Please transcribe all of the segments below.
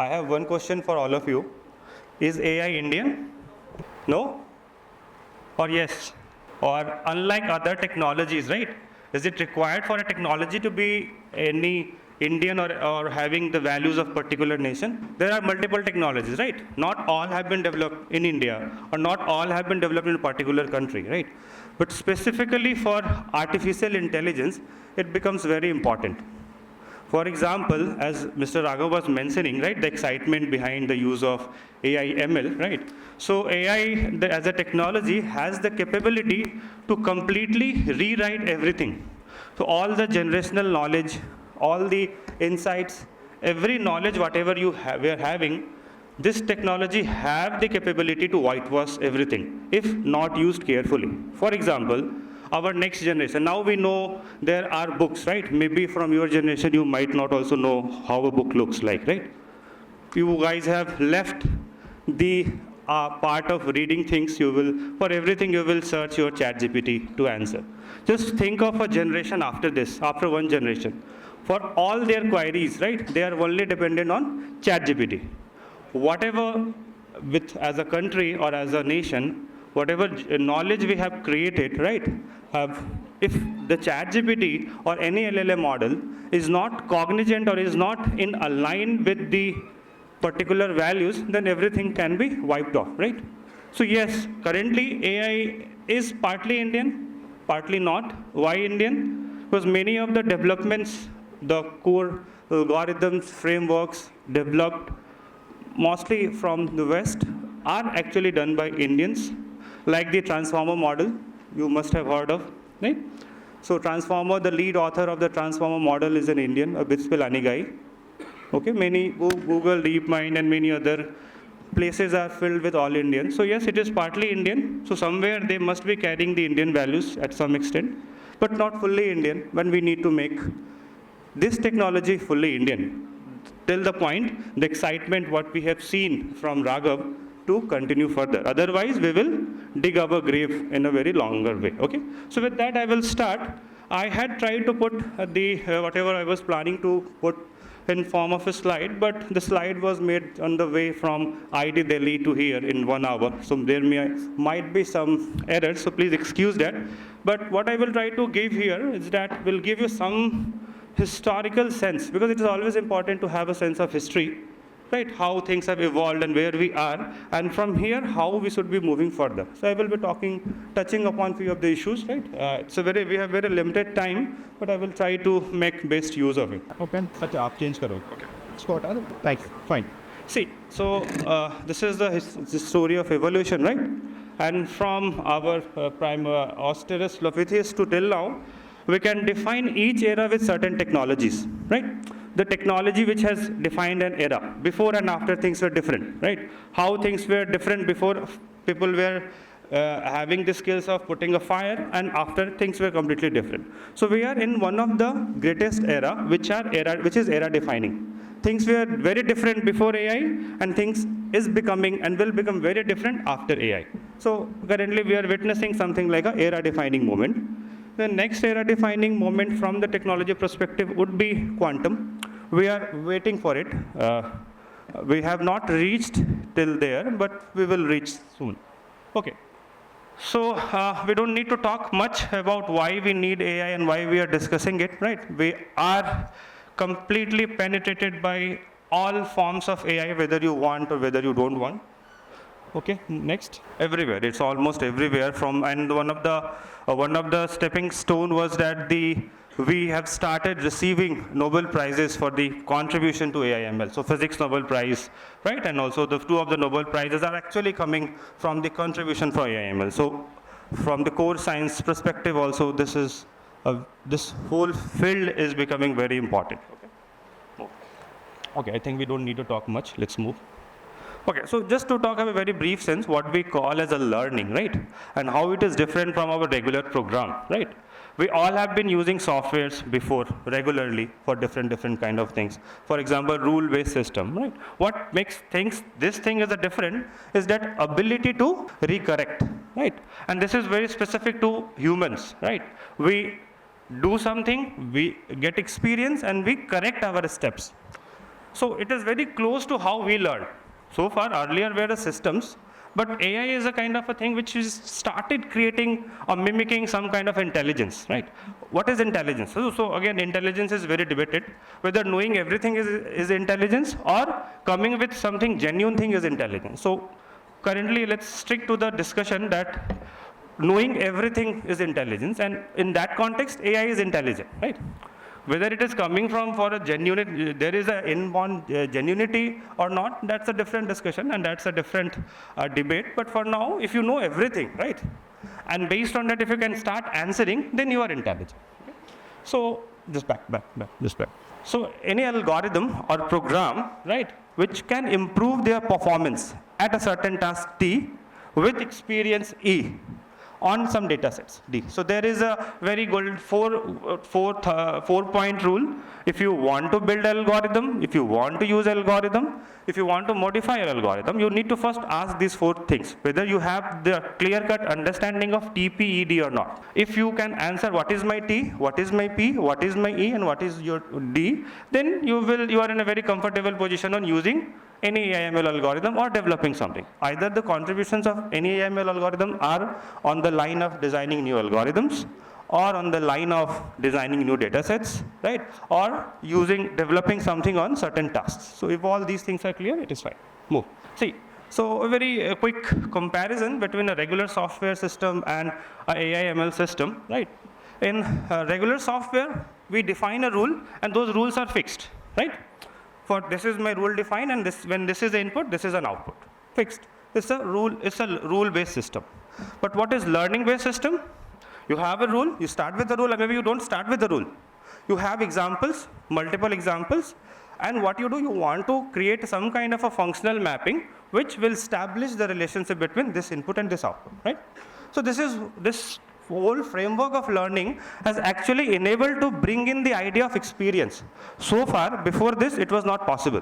I have one question for all of you. Is AI Indian? No? Or yes? Or unlike other technologies, right? Is it required for a technology to be any Indian or having the values of particular nation? There are multiple technologies, right? Not all have been developed in India, or not all have been developed in a particular country, right? But specifically for artificial intelligence, it becomes very important. For example, as Mr. Raghav was mentioning, right, the excitement behind the use of AI ML, right? So AI as a technology has the capability to completely rewrite everything. So all the generational knowledge, all the insights, every knowledge, whatever we are having, this technology have the capability to whitewash everything if not used carefully. For example, our next generation. Now we know there are books, right? Maybe from your generation you might not also know how a book looks like, right? You guys have left the part of reading things. For everything you will search your ChatGPT to answer. Just think of a generation after this, after one generation. For all their queries, right? They are only dependent on ChatGPT. Whatever as a country or as a nation, whatever knowledge we have created, right? If the ChatGPT or any LLM model is not cognizant or is not in align with the particular values, then everything can be wiped off, right? So yes, currently AI is partly Indian, partly not. Why Indian? Because many of the developments, the core algorithms, frameworks developed mostly from the West are actually done by Indians, like the transformer model you must have heard of, right? So transformer, the lead author of the transformer model is an Indian, a Bits Pilani guy. Okay, many Google, DeepMind and many other places are filled with all Indian. So yes, it is partly Indian. So somewhere they must be carrying the Indian values at some extent, but not fully Indian when we need to make this technology fully Indian. Till the point, the excitement what we have seen from Raghav to continue further. Otherwise, we will dig our grave in a very longer way. Okay. So with that, I will start. I had tried to put the whatever I was planning to put in form of a slide, but the slide was made on the way from IIT Delhi to here in 1 hour. So there might be some errors. So please excuse that. But what I will try to give here is that will give you some historical sense, because it is always important to have a sense of history, right? How things have evolved and where we are, and from here, how we should be moving further. So I will be touching upon few of the issues, right? We have very limited time, but I will try to make best use of it. Okay, such आप change करो. Okay. Scott, thank you. Fine. See, so this is the story of evolution, right? And from our prime Australopithecus to till now, we can define each era with certain technologies, right? The technology which has defined an era. Before and after things were different, right? How things were different before, people were having the skills of putting a fire, and after things were completely different. So we are in one of the greatest era, which is era defining. Things were very different before AI, and things is becoming and will become very different after AI. So currently we are witnessing something like a era defining moment. The next era defining moment from the technology perspective would be quantum. We are waiting for it. We have not reached till there, but we will reach soon. Okay. So we don't need to talk much about why we need AI and why we are discussing it, right? We are completely penetrated by all forms of AI, whether you want or whether you don't want. Okay, next. Everywhere, it's almost everywhere. And one of the stepping stone was that we have started receiving Nobel Prizes for the contribution to AI/ML. So Physics Nobel Prize, right? And also the two of the Nobel Prizes are actually coming from the contribution for AI/ML. So from the core science perspective also, this whole field is becoming very important. Okay, I think we don't need to talk much. Let's move. Okay, so just to talk of a very brief sense, what we call as a learning, right? And how it is different from our regular program, right? We all have been using softwares before regularly for different kind of things. For example, rule-based system, right? What makes this thing is a different is that ability to recorrect, right? And this is very specific to humans, right? We do something, we get experience, and we correct our steps. So it is very close to how we learn. So far, earlier were the systems, but AI is a kind of a thing which is started creating or mimicking some kind of intelligence, right? What is intelligence? So again, intelligence is very debated, whether knowing everything is intelligence or coming with something genuine thing is intelligence. So currently, let's stick to the discussion that knowing everything is intelligence, and in that context, AI is intelligent, right? Whether it is coming from for a genuine, there is an inborn genuinity or not, that's a different discussion and that's a different debate. But for now, if you know everything, right? And based on that, if you can start answering, then you are intelligent. Okay? So, just back. So, any algorithm or program, right, which can improve their performance at a certain task T with experience E on some data sets D. So there is a very good four-point rule. If you want to build algorithm, if you want to use algorithm, if you want to modify your algorithm, you need to first ask these 4 things, whether you have the clear-cut understanding of TP, ED or not. If you can answer what is my T, what is my P, what is my E, and what is your D, then you are in a very comfortable position on using any AI/ML algorithm or developing something. Either the contributions of any AI/ML algorithm are on the line of designing new algorithms, or on the line of designing new data sets, right? Or developing something on certain tasks. So if all these things are clear, it is fine. Move. See, so a very quick comparison between a regular software system and a AI/ML system, right? In regular software, we define a rule, and those rules are fixed, right? For this is my rule defined, and when this is the input, this is an output. Fixed. It's a rule-based system. But what is learning-based system? You have a rule, you start with the rule, and maybe you don't start with the rule. You have examples, multiple examples, and what you do, you want to create some kind of a functional mapping which will establish the relationship between this input and this output, right? So this whole framework of learning has actually enabled to bring in the idea of experience. So far, before this, it was not possible.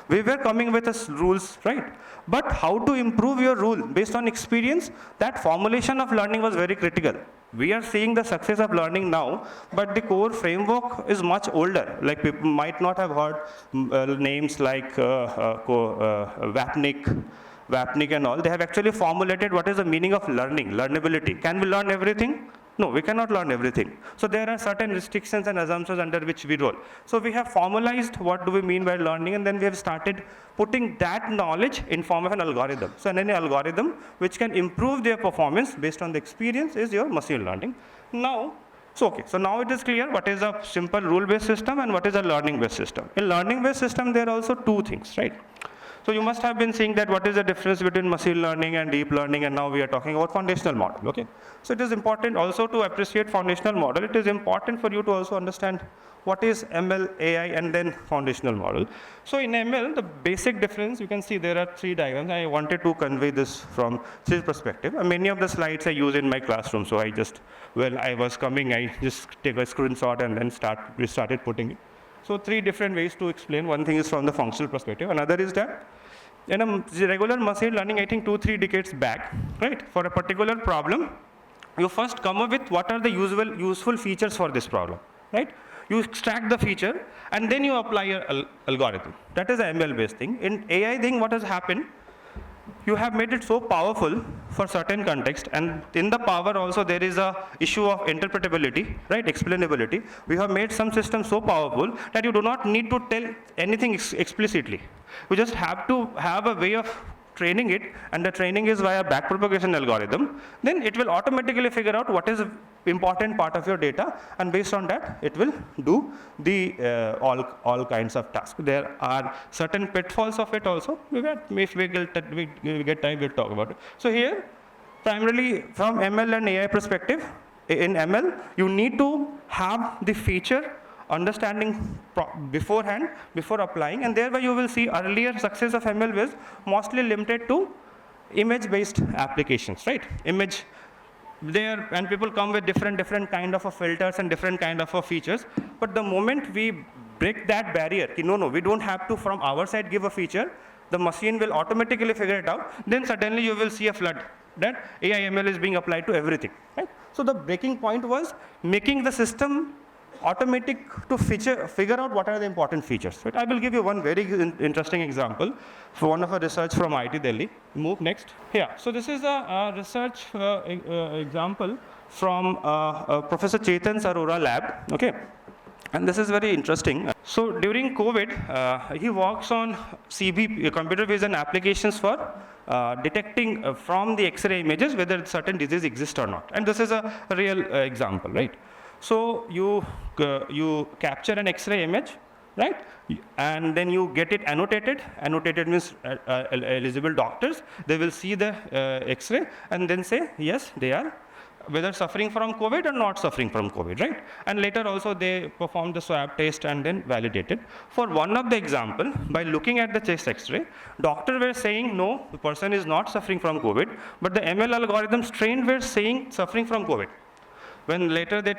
We were coming with rules, right? But how to improve your rule based on experience, that formulation of learning was very critical. We are seeing the success of learning now, but the core framework is much older. Like people might not have heard names like Vapnik and all. They have actually formulated what is the meaning of learning, learnability. Can we learn everything? No, we cannot learn everything. So there are certain restrictions and assumptions under which we roll. So we have formalized what do we mean by learning, and then we have started putting that knowledge in form of an algorithm. So any algorithm which can improve their performance based on the experience is your machine learning. Now, so now it is clear what is a simple rule-based system and what is a learning-based system. In learning-based system, there are also 2 things, right? So you must have been seeing that what is the difference between machine learning and deep learning, and now we are talking about foundational model, okay? So it is important also to appreciate foundational model. It is important for you to also understand what is ML, AI, and then foundational model. So in ML, the basic difference, you can see there are 3 diagrams. I wanted to convey this from this perspective. And many of the slides I use in my classroom, so I just, when I was coming, I just take a screenshot and then we started putting it. So 3 different ways to explain. One thing is from the functional perspective. Another is that in a regular machine learning, I think 2-3 decades back, right? For a particular problem, you first come up with what are the useful features for this problem, right? You extract the feature, and then you apply your algorithm. That is an ML-based thing. In AI thing, what has happened? You have made it so powerful for certain context, and in the power also there is a issue of interpretability, right? Explainability. We have made some systems so powerful that you do not need to tell anything explicitly. You just have to have a way of training it, and the training is via backpropagation algorithm. Then it will automatically figure out what is the important part of your data, and based on that, it will do the all kinds of tasks. There are certain pitfalls of it also. If we get time, we'll talk about it. So here, primarily from ML and AI perspective, in ML, you need to have the feature understanding beforehand, before applying, and thereby you will see earlier success of ML was mostly limited to image-based applications, right? Image there, and people come with different kind of filters and different kind of features. But the moment we break that barrier, no, we don't have to from our side give a feature, the machine will automatically figure it out, then suddenly you will see a flood that AI/ML is being applied to everything, right? So the breaking point was making the system automatic to figure out what are the important features. Right? I will give you one very interesting example for one of our research from IIT Delhi. Move next. Yeah, so this is a research example from Professor Chetan's Arora lab. Okay. And this is very interesting. So during COVID, he works on CB, computer vision applications for detecting from the X-ray images whether certain disease exists or not. And this is a real example, right? So you capture an X-ray image, right? And then you get it annotated. Annotated means eligible doctors. They will see the X-ray and then say, yes, they are whether suffering from COVID or not suffering from COVID, right? And later also they perform the swab test and then validate it. For one of the example, by looking at the chest X-ray, doctors were saying, no, the person is not suffering from COVID, but the ML algorithms trained were saying suffering from COVID. When later they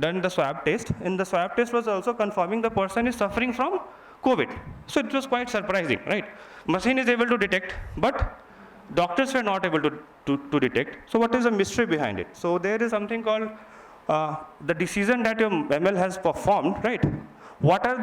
done the swab test, and the swab test was also confirming the person is suffering from COVID. So it was quite surprising, right? Machine is able to detect, but doctors were not able to detect. So what is the mystery behind it? So there is something called the decision that your ML has performed, right? What are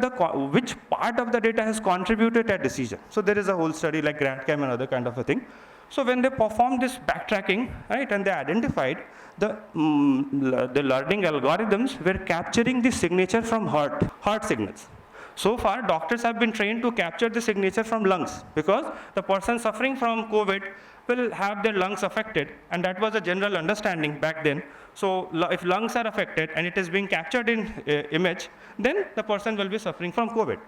which part of the data has contributed that decision? So there is a whole study like GradCam and other kind of a thing. So when they performed this backtracking, right, and they identified the learning algorithms were capturing the signature from heart signals. So far, doctors have been trained to capture the signature from lungs because the person suffering from COVID will have their lungs affected, and that was a general understanding back then. So if lungs are affected and it is being captured in image, then the person will be suffering from COVID.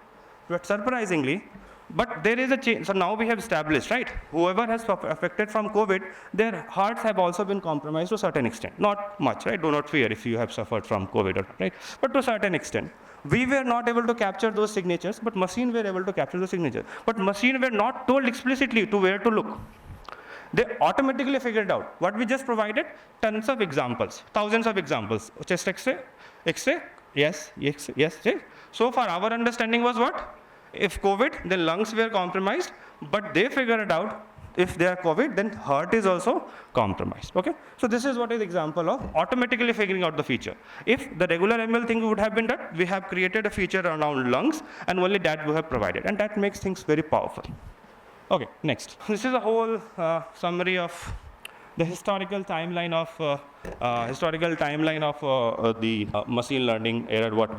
But surprisingly, but there is a change. So now we have established, right? Whoever has affected from COVID, their hearts have also been compromised to a certain extent. Not much, right? Do not fear if you have suffered from COVID or not, right? But to a certain extent. We were not able to capture those signatures, but machine were able to capture those signatures. But machine were not told explicitly to where to look. They automatically figured out. What we just provided, tons of examples, thousands of examples. Chest X-ray, yes. So far, our understanding was what? If COVID, then lungs were compromised, but they figured out if they are COVID, then heart is also compromised, okay? So this is what is example of automatically figuring out the feature. If the regular ML thing would have been done, we have created a feature around lungs, and only that we have provided, and that makes things very powerful. Okay, next. This is a whole summary of the historical timeline of the machine learning era, what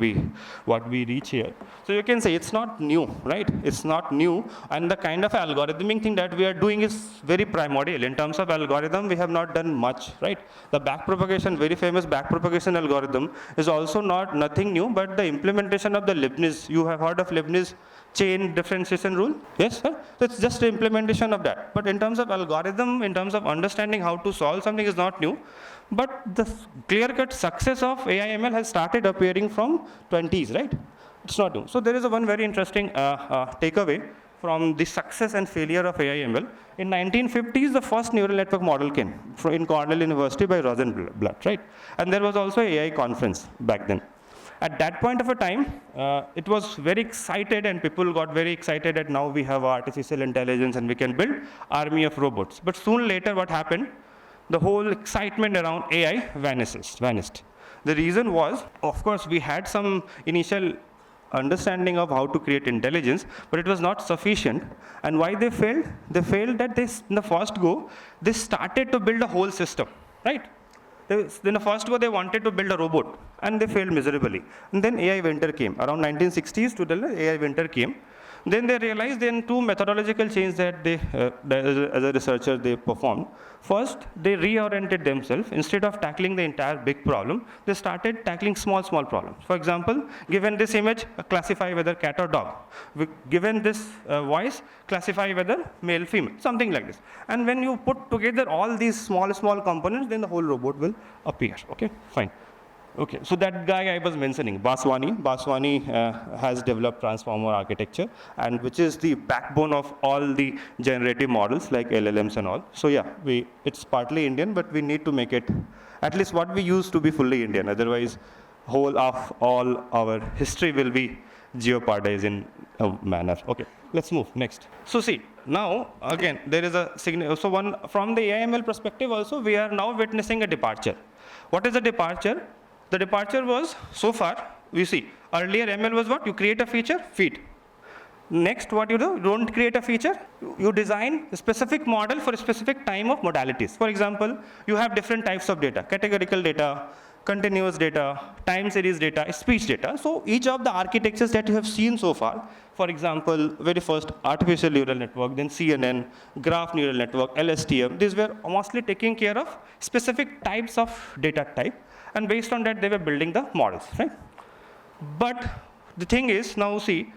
we reach here. So you can say it's not new, right? It's not new, and the kind of algorithmic thing that we are doing is very primordial. In terms of algorithm, we have not done much, right? The backpropagation, very famous backpropagation algorithm is also nothing new, but the implementation of the Leibniz, you have heard of Leibniz chain differentiation rule? Yes, sir? So it's just the implementation of that. But in terms of algorithm, in terms of understanding how to solve something is not new. But the clear-cut success of AI/ML has started appearing from 20s, right? It's not new. So there is one very interesting takeaway from the success and failure of AI/ML. In 1950s, the first neural network model came in Cornell University by Rosenblatt, right? And there was also an AI conference back then. At that point of a time, it was very excited, and people got very excited that now we have artificial intelligence and we can build army of robots. But soon later, what happened? The whole excitement around AI vanished. The reason was, of course, we had some initial understanding of how to create intelligence, but it was not sufficient. And why they failed? They failed that in the first go, they started to build a whole system, right? In the first go, they wanted to build a robot, and they failed miserably. And then AI winter came. Around 1960s to the AI winter came. Then they realized then two methodological changes that they, as a researcher, they performed. First, they reoriented themselves. Instead of tackling the entire big problem, they started tackling small problems. For example, given this image, classify whether cat or dog. Given this voice, classify whether male, female, something like this. And when you put together all these small components, then the whole robot will appear. Okay, fine. Okay, so that guy I was mentioning, Baswani has developed transformer architecture, and which is the backbone of all the generative models like LLMs and all. So yeah, it's partly Indian, but we need to make it, at least what we use to be fully Indian. Otherwise, whole of all our history will be jeopardized in a manner. Okay, let's move next. So see, now again, there is a signal. So from the AI/ML perspective also, we are now witnessing a departure. What is a departure? The departure was, so far, we see, earlier ML was what? You create a feature, feed. Next, what you do, don't create a feature, you design a specific model for a specific time of modalities. For example, you have different types of data, categorical data, continuous data, time series data, speech data. So each of the architectures that you have seen so far, for example, very first artificial neural network, then CNN, graph neural network, LSTM, these were mostly taking care of specific types of data type, and based on that they were building the models, right? But the thing is, now see,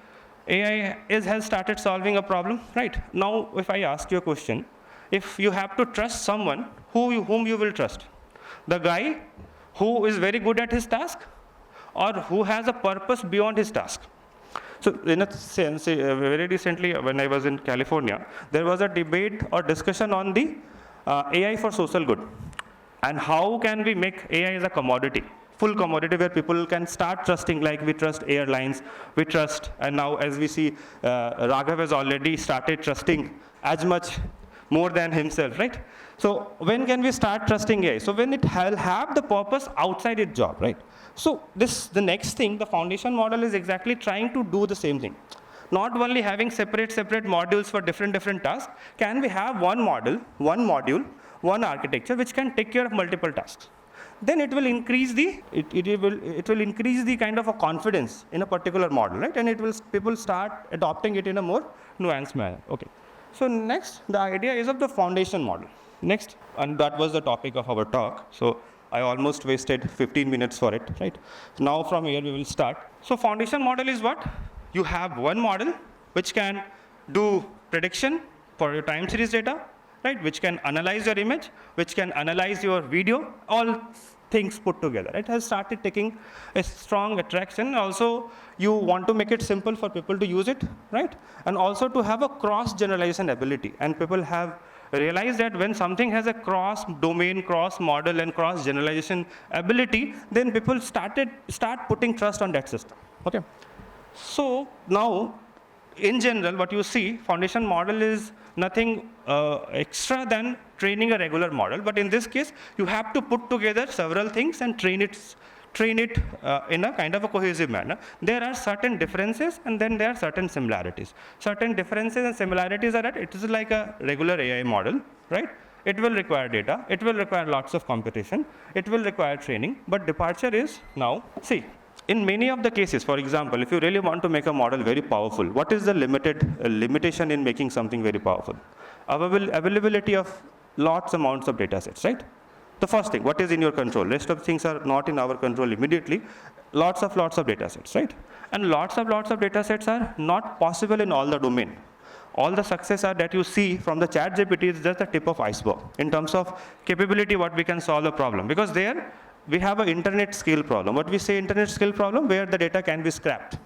AI has started solving a problem, right? Now, if I ask you a question, if you have to trust someone, whom you will trust? The guy who is very good at his task, or who has a purpose beyond his task? So in a sense, very recently when I was in California, there was a debate or discussion on the AI for social good. And how can we make AI as a commodity? Full commodity where people can start trusting, like we trust airlines, we trust, and now as we see, Raghav has already started trusting as much more than himself, right? So when can we start trusting AI? So when it will have the purpose outside its job, right? So the next thing, the foundation model is exactly trying to do the same thing. Not only having separate modules for different tasks, can we have one model, one module, one architecture which can take care of multiple tasks? Then it will increase the increase the kind of a confidence in a particular model, right? And people start adopting it in a more nuanced manner. Okay. So next, the idea is of the foundation model. Next, and that was the topic of our talk. So I almost wasted 15 minutes for it, right? Now from here we will start. So foundation model is what? You have one model which can do prediction for your time series data, right? Which can analyze your image, which can analyze your video, all things put together. It has started taking a strong attraction. Also, you want to make it simple for people to use it, right? And also to have a cross-generalization ability. And people have realized that when something has a cross-domain, cross-model, and cross-generalization ability, then people start putting trust on that system. Okay. So now, in general, what you see, foundation model is nothing extra than training a regular model. But in this case, you have to put together several things and train it in a kind of a cohesive manner. There are certain differences and then there are certain similarities. Certain differences and similarities are that it is like a regular AI model, right? It will require data. It will require lots of computation. It will require training. But departure is now, see, in many of the cases, for example, if you really want to make a model very powerful, what is the limitation in making something very powerful? Availability of lots amounts of data sets, right? The first thing, what is in your control? Rest of things are not in our control immediately. Lots of data sets, right? And lots of data sets are not possible in all the domain. All the success that you see from the ChatGPT is just the tip of iceberg in terms of capability, what we can solve a problem. Because there, we have an internet scale problem. What we say internet scale problem, where the data can be scrapped.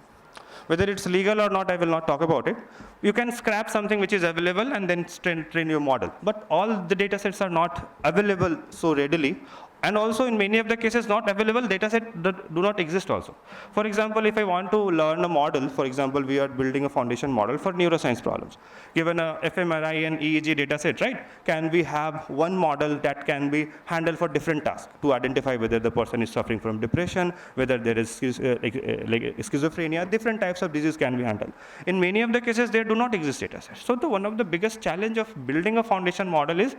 Whether it's legal or not, I will not talk about it. You can scrap something which is available and then train your model. But all the data sets are not available so readily. And also in many of the cases not available, data sets do not exist also. For example, if I want to learn a model, for example, we are building a foundation model for neuroscience problems. Given a fMRI and EEG data set, right? Can we have one model that can be handled for different tasks to identify whether the person is suffering from depression, whether there is schizophrenia, different types of disease can be handled. In many of the cases, there do not exist data sets. So one of the biggest challenge of building a foundation model is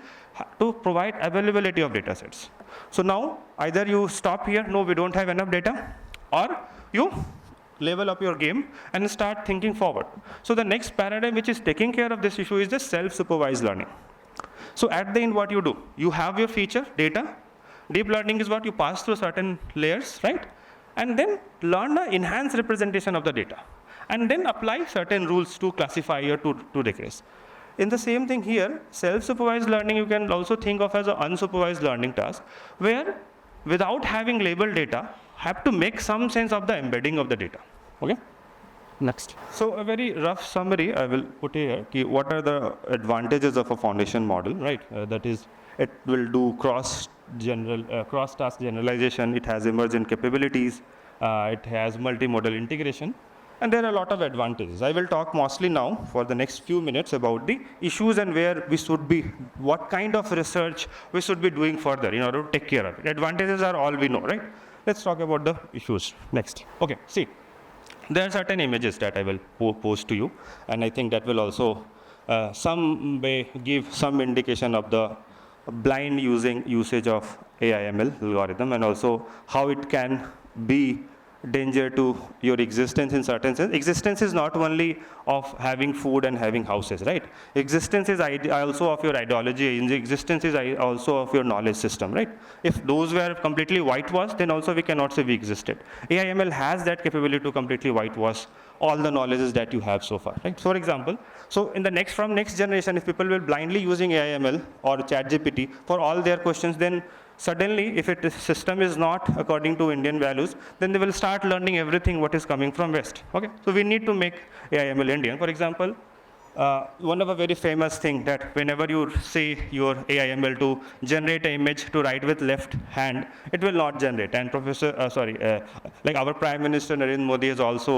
to provide availability of data sets. So now, either you stop here, no, we don't have enough data, or you level up your game and start thinking forward. So the next paradigm which is taking care of this issue is the self-supervised learning. So at the end, what you do, you have your feature, data. Deep learning is what you pass through certain layers, right? And then learn an enhanced representation of the data. And then apply certain rules to classify or to regress. In the same thing here, self-supervised learning you can also think of as an unsupervised learning task, where without having labeled data, have to make some sense of the embedding of the data. Okay? Next. So a very rough summary I will put here. What are the advantages of a foundation model, right? That is, it will do cross-task generalization. It has emergent capabilities. It has multimodal integration. And there are a lot of advantages. I will talk mostly now for the next few minutes about the issues and where we should be, what kind of research we should be doing further in order to take care of it. Advantages are all we know, right? Let's talk about the issues next. Okay, see, there are certain images that I will post to you, and I think that will also some way give some indication of the blind usage of AI/ML algorithm, and also how it can be danger to your existence in certain sense. Existence is not only of having food and having houses, right? Existence is also of your ideology. Existence is also of your knowledge system, right? If those were completely whitewashed, then also we cannot say we existed. AI/ML has that capability to completely whitewash all the knowledges that you have so far, right? For example, so in the next generation, if people will blindly using AI/ML or ChatGPT for all their questions, then suddenly, if the system is not according to Indian values, then they will start learning everything what is coming from West. Okay, so we need to make AI/ML Indian. For example, one of a very famous thing that whenever you say your AI/ML to generate an image to write with left hand, it will not generate. And like our Prime Minister Narendra Modi has also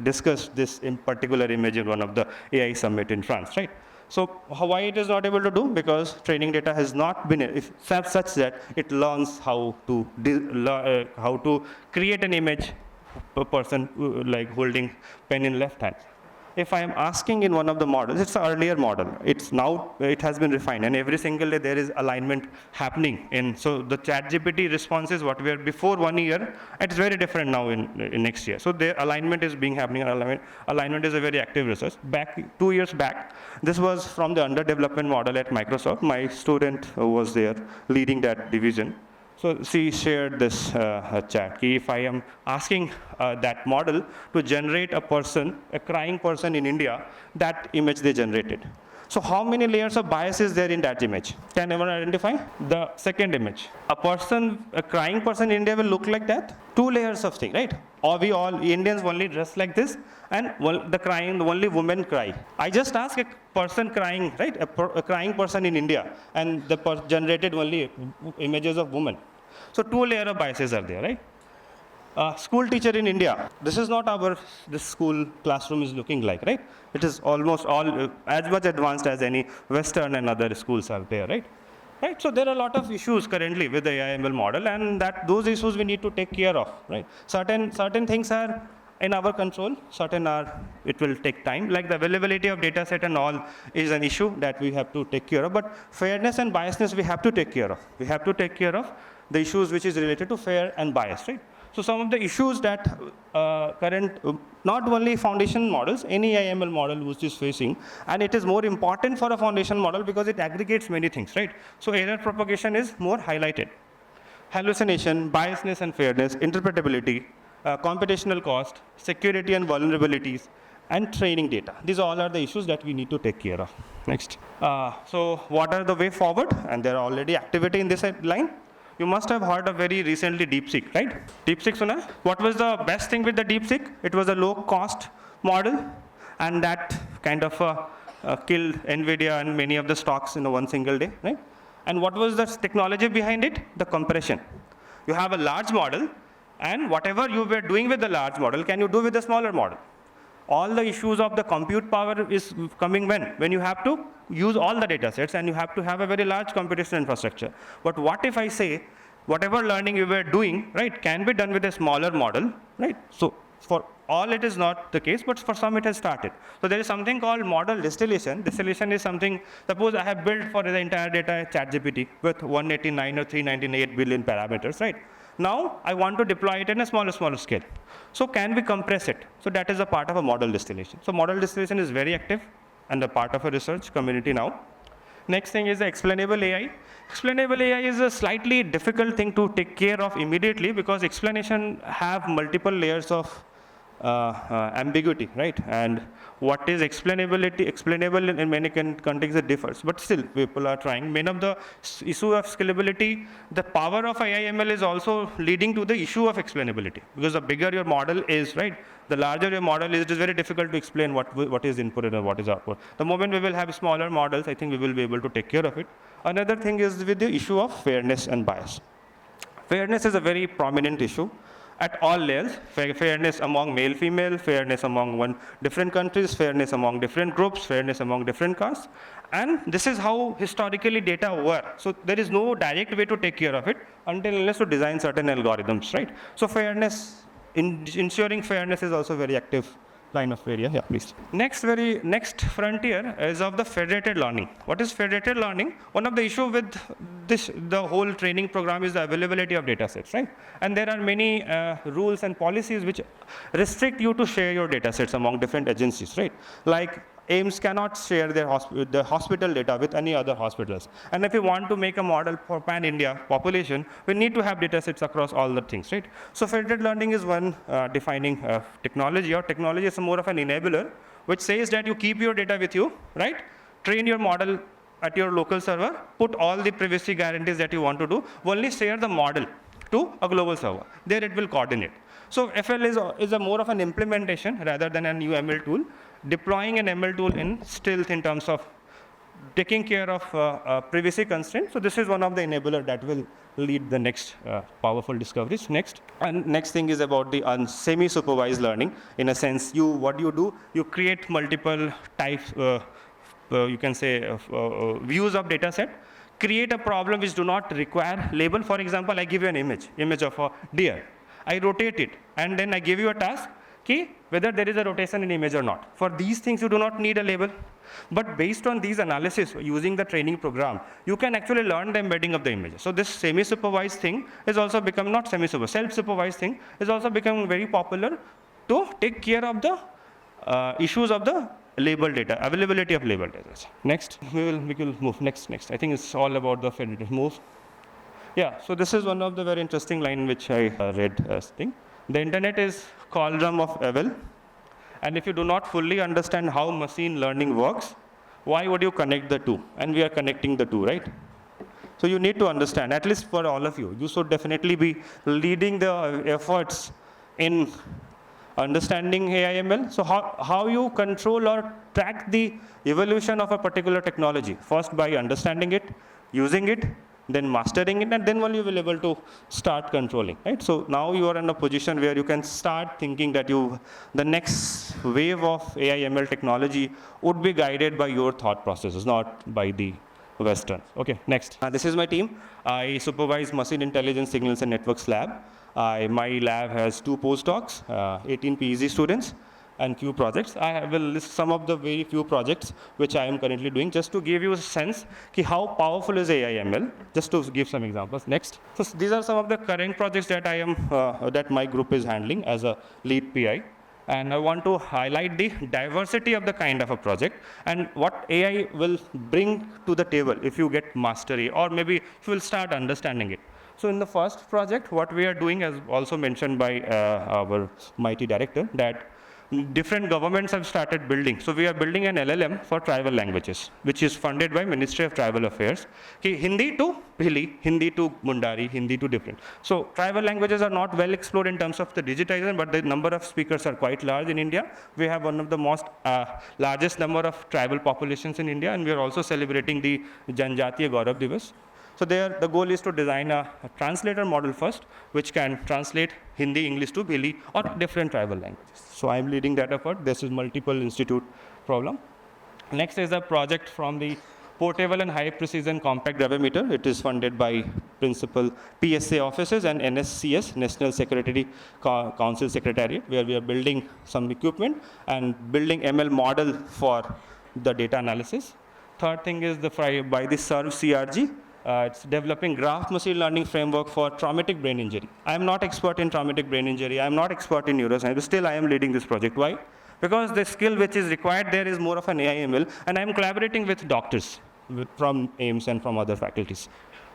discussed this in particular image in one of the AI summit in France, right? So why it is not able to do? Because training data has not been such that it learns how to create an image per person like holding pen in left hand. If I am asking in one of the models, it's an earlier model. It has been refined, and every single day there is alignment happening. So the ChatGPT responses what were before 1 year, it's very different now in next year. So the alignment is happening. Alignment is a very active research. 2 years back, this was from the under development model at Microsoft. My student was there leading that division. So she shared this chat. If I am asking that model to generate a crying person in India, that image they generated. So how many layers of bias is there in that image? Can anyone identify? The second image. A crying person in India will look like that? 2 layers of thing, right? Or we all Indians only dress like this, and only women cry. I just ask a person crying, right? A crying person in India, and the generated only images of women. So 2 layers of biases are there, right? School teacher in India. This is not this school classroom is looking like, right? It is almost all as much advanced as any Western and other schools are there, right? Right. So there are a lot of issues currently with the AI/ML model, and those issues we need to take care of, right? Certain things are in our control. It will take time. Like the availability of data set and all is an issue that we have to take care of. But fairness and biasness we have to take care of. We have to take care of the issues which is related to fair and bias, right? So some of the issues that not only foundation models, any AI/ML model which is facing, and it is more important for a foundation model because it aggregates many things, right? So error propagation is more highlighted. Hallucination, biasness and fairness, interpretability, computational cost, security and vulnerabilities, and training data. These all are the issues that we need to take care of. Next. So what are the way forward? And there are already activity in this line. You must have heard of very recently DeepSeek, right? DeepSeek, Suna? What was the best thing with the DeepSeek? It was a low-cost model, and that kind of killed NVIDIA and many of the stocks in one single day, right? And what was the technology behind it? The compression. You have a large model, and whatever you were doing with the large model, can you do with the smaller model? All the issues of the compute power is coming when you have to use all the data sets and you have to have a very large computational infrastructure. But what if I say, whatever learning you were doing, right, can be done with a smaller model, right? So for all it is not the case, but for some it has started. So there is something called model distillation. Distillation is something, suppose I have built for the entire data ChatGPT with 189 or 398 billion parameters, right? Now I want to deploy it in a smaller scale. So can we compress it? So that is a part of a model distillation. So model distillation is very active and a part of a research community now. Next thing is the explainable AI. Explainable AI is a slightly difficult thing to take care of immediately because explanation have multiple layers of ambiguity, right? And what is explainable in many contexts it differs, but still people are trying. Many of the issue of scalability, the power of AI/ML is also leading to the issue of explainability, because the bigger your model is, right, the larger your model is, it is very difficult to explain what is input and what is output. The moment we will have smaller models, I think we will be able to take care of it. Another thing is with the issue of fairness and bias. Fairness is a very prominent issue. at all layers, fairness among male, female, fairness among different countries, fairness among different groups, fairness among different castes. And this is how historically data were. So there is no direct way to take care of it until unless you design certain algorithms, right? So fairness, ensuring fairness is also very active line of area. Yeah, please. Next frontier is of the federated learning. What is federated learning? One of the issue with the whole training program is the availability of data sets, right? And there are many rules and policies which restrict you to share your data sets among different agencies, right? Like 𝐒𝐚𝐬's cannot share their the hospital data with any other hospitals. And if we want to make a model for pan-India population, we need to have data sets across all the things, right? So federated learning is one defining technology, or technology is more of an enabler, which says that you keep your data with you, right? Train your model at your local server, put all the privacy guarantees that you want to do, only share the model to a global server. There it will coordinate. So FL is a more of an implementation rather than a new ML tool, deploying an ML tool in stealth in terms of taking care of privacy constraints. So this is one of the enabler that will lead the next powerful discoveries. Next. And next thing is about the semi-supervised learning. In a sense, what you do, you create multiple types, you can say, views of data set, create a problem which do not require label. For example, I give you an image of a deer. I rotate it, and then I give you a task, whether there is a rotation in image or not. For these things, you do not need a label. But based on these analysis, using the training program, you can actually learn the embedding of the images. So this semi-supervised thing is also become, not semi-supervised, self-supervised thing is also becoming very popular to take care of the issues of the label data, availability of label data. Next, we will move. Next. I think it's all about the federated move. Yeah, so this is one of the very interesting line which I read as thing. The internet is cauldron of evil, and if you do not fully understand how machine learning works, why would you connect the two? And we are connecting the two, right? So you need to understand, at least for all of you, you should definitely be leading the efforts in understanding AI/ML. So how you control or track the evolution of a particular technology? First by understanding it, using it, then mastering it, and then only you will be able to start controlling, right? So now you are in a position where you can start thinking that the next wave of AI/ML technology would be guided by your thought processes, not by the Western. Okay, next. This is my team. I supervise Machine Intelligence Signals and Networks Lab. My lab has 2 postdocs, 18 PhD students, and few projects. I will list some of the very few projects which I am currently doing, just to give you a sense how powerful is AI/ML, just to give some examples. Next. So these are some of the current projects that that my group is handling as a lead PI. And I want to highlight the diversity of the kind of a project and what AI will bring to the table if you get mastery, or maybe if you will start understanding it. So in the first project, what we are doing, as also mentioned by our mighty director, that different governments have started building. So we are building an LLM for tribal languages, which is funded by Ministry of Tribal Affairs. Hindi to Bhili, Hindi to Mundari, Hindi to different. So tribal languages are not well explored in terms of the digitization, but the number of speakers are quite large in India. We have one of the most largest number of tribal populations in India, and we are also celebrating the Janjatiya Gaurav Divas. So there, the goal is to design a translator model first, which can translate Hindi, English to Bhili or different tribal languages. So I'm leading that effort. This is multiple institute problem. Next is a project from the Portable and High Precision Compact Gravimeter. It is funded by principal PSA offices and NSCS, National Security Council Secretariat, where we are building some equipment and building ML model for the data analysis. Third thing is by the SERV-CRG. It's developing graph machine learning framework for traumatic brain injury. I'm not expert in traumatic brain injury. I'm not expert in neuroscience, but still I am leading this project. Why? Because the skill which is required there is more of an AI/ML, and I'm collaborating with doctors from 𝐒𝐚𝐬's and from other faculties.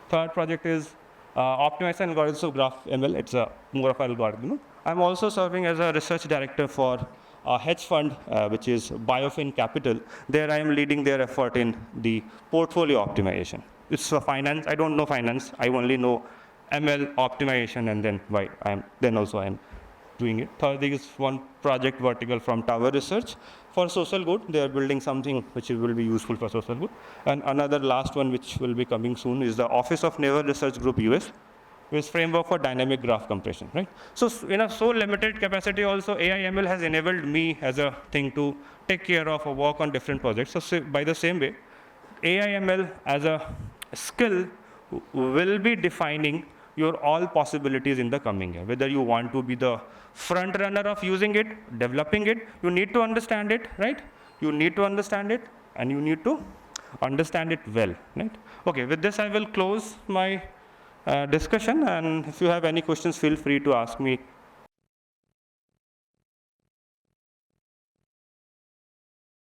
Third project is optimization algorithms of graph ML. It's more of an algorithm. I'm also serving as a research director for a hedge fund, which is Biofin Capital. There I am leading their effort in the portfolio optimization. It's for finance. I don't know finance. I only know ML optimization, and then I am doing it. Third is one project vertical from Tower Research for social good. They are building something which will be useful for social good. And another last one which will be coming soon is the Office of Naval Research Group US. with framework for dynamic graph compression, right? So in a so limited capacity also, AI/ML has enabled me as a thing to take care of or work on different projects. So by the same way, AI/ML as a skill will be defining your all possibilities in the coming year. Whether you want to be the front runner of using it, developing it, you need to understand it, right? You need to understand it, and you need to understand it well, right? Okay, with this I will close my discussion, and if you have any questions, feel free to ask me